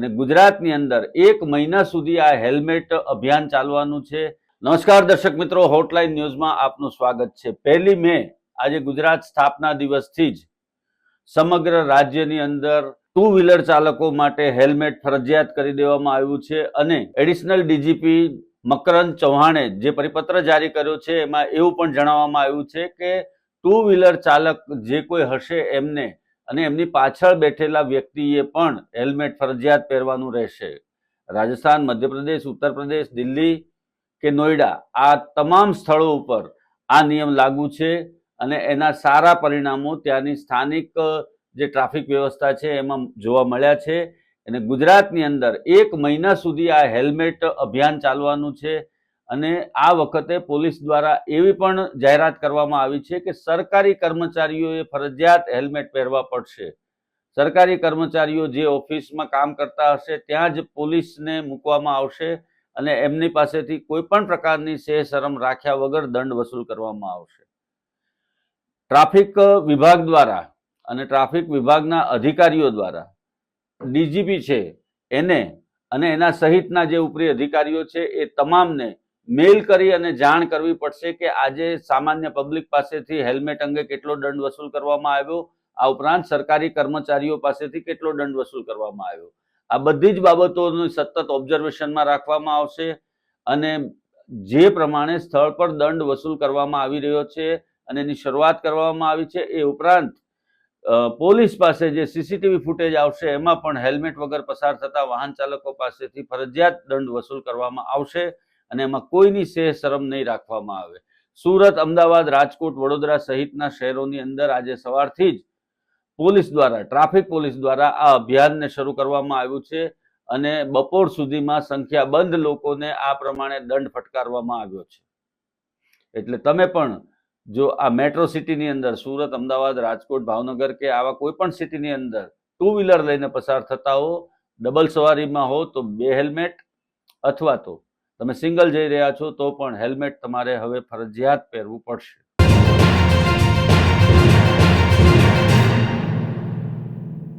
અને ગુજરાતની અંદર 1 મહિના સુધી આ હેલ્મેટ અભિયાન ચાલવાનું છે। નમસ્કાર દર્શક મિત્રો, હોટલાઇન ન્યૂઝમાં આપનું સ્વાગત છે। 1 મે આજે ગુજરાત સ્થાપના દિવસથી જ સમગ્ર રાજ્યની અંદર ટુ વ્હીલર ચાલકો માટે હેલ્મેટ ફરજિયાત કરી દેવામાં આવ્યું છે અને એડિશનલ ડીજીપી મકરંદ ચૌહાણે જે પરિપત્ર જારી કર્યો છે એમાં એવું પણ જણાવવામાં આવ્યું છે કે ટુ વ્હીલર ચાલક જે કોઈ હશે એમને અને એમની પાછળ બેઠેલા વ્યક્તિએ પણ હેલ્મેટ ફરજિયાત પહેરવાનું રહેશે। રાજસ્થાન, મધ્યપ્રદેશ, ઉત્તર પ્રદેશ, દિલ્હી કે નોઈડા આ તમામ સ્થળો ઉપર આ નિયમ લાગુ છે અને એના સારા પરિણામો ત્યાંની સ્થાનિક જે ટ્રાફિક વ્યવસ્થા છે એમાં જોવા મળ્યા છે। અને ગુજરાતની અંદર 1 મહિના સુધી આ હેલ્મેટ અભિયાન ચાલવાનું છે અને આ વખતે પોલીસ દ્વારા એવી પણ જાહેરાત કરવામાં આવી છે કે સરકારી કર્મચારીઓએ ફરજિયાત હેલ્મેટ પહેરવા પડશે। સરકારી કર્મચારીઓ જે ઓફિસમાં કામ કરતા હશે ત્યાં જ પોલીસને મૂકવામાં આવશે અને એમની પાસેથી કોઈ પણ પ્રકારની શરમ રાખ્યા વગર દંડ વસૂલ કરવામાં આવશે। ટ્રાફિક વિભાગ દ્વારા અને ટ્રાફિક વિભાગના અધિકારીઓ દ્વારા ડીજીપી છે એને અને એના સહિતના જે ઉપરી અધિકારીઓ છે એ તમામને મેલ કરી અને જાણ કરવી પડશે કે આજે સામાન્ય પબ્લિક પાસેથી હેલ્મેટ અંગે કેટલો દંડ વસૂલ કરવામાં આવ્યો, આ ઉપરાંત સરકારી કર્મચારીઓ પાસેથી કેટલો દંડ વસૂલ કરવામાં આવ્યો। આ બધી જ બાબતોનું સતત ઓબ્ઝર્વેશનમાં રાખવામાં આવશે અને જે પ્રમાણે સ્થળ પર દંડ વસૂલ કરવામાં આવી રહ્યો છે અને એની શરૂઆત કરવામાં આવી છે એ ઉપરાંત પોલીસ પાસે જે સીસીટીવી ફૂટેજ આવશે એમાં પણ હેલ્મેટ વગર પસાર થતા વાહન ચાલકો પાસેથી ફરજિયાત દંડ વસૂલ કરવામાં આવશે અને એમાં કોઈની શરમ નહીં રાખવામાં આવે। સુરત, અમદાવાદ, રાજકોટ, વડોદરા સહિતના શહેરોની અંદર આજે સવારથી જ પોલીસ દ્વારા, ટ્રાફિક પોલીસ દ્વારા આ અભિયાનને શરૂ કરવામાં આવ્યું છે અને બપોર સુધીમાં સંખ્યાબંધ લોકોને આ પ્રમાણે દંડ ફટકારવામાં આવ્યો છે। એટલે તમે પણ જો આ મેટ્રો સિટીની અંદર સુરત, અમદાવાદ, રાજકોટ, ભાવનગર કે આવા કોઈ પણ સિટીની અંદર ટુ વ્હીલર લઈને પસાર થતા હો, ડબલ સવારીમાં હો તો 2 હેલ્મેટ અથવા તો તમે સિંગલ જઈ રહ્યા છો તો પણ હેલ્મેટ તમારે હવે ફરજિયાત પહેરવું પડશે।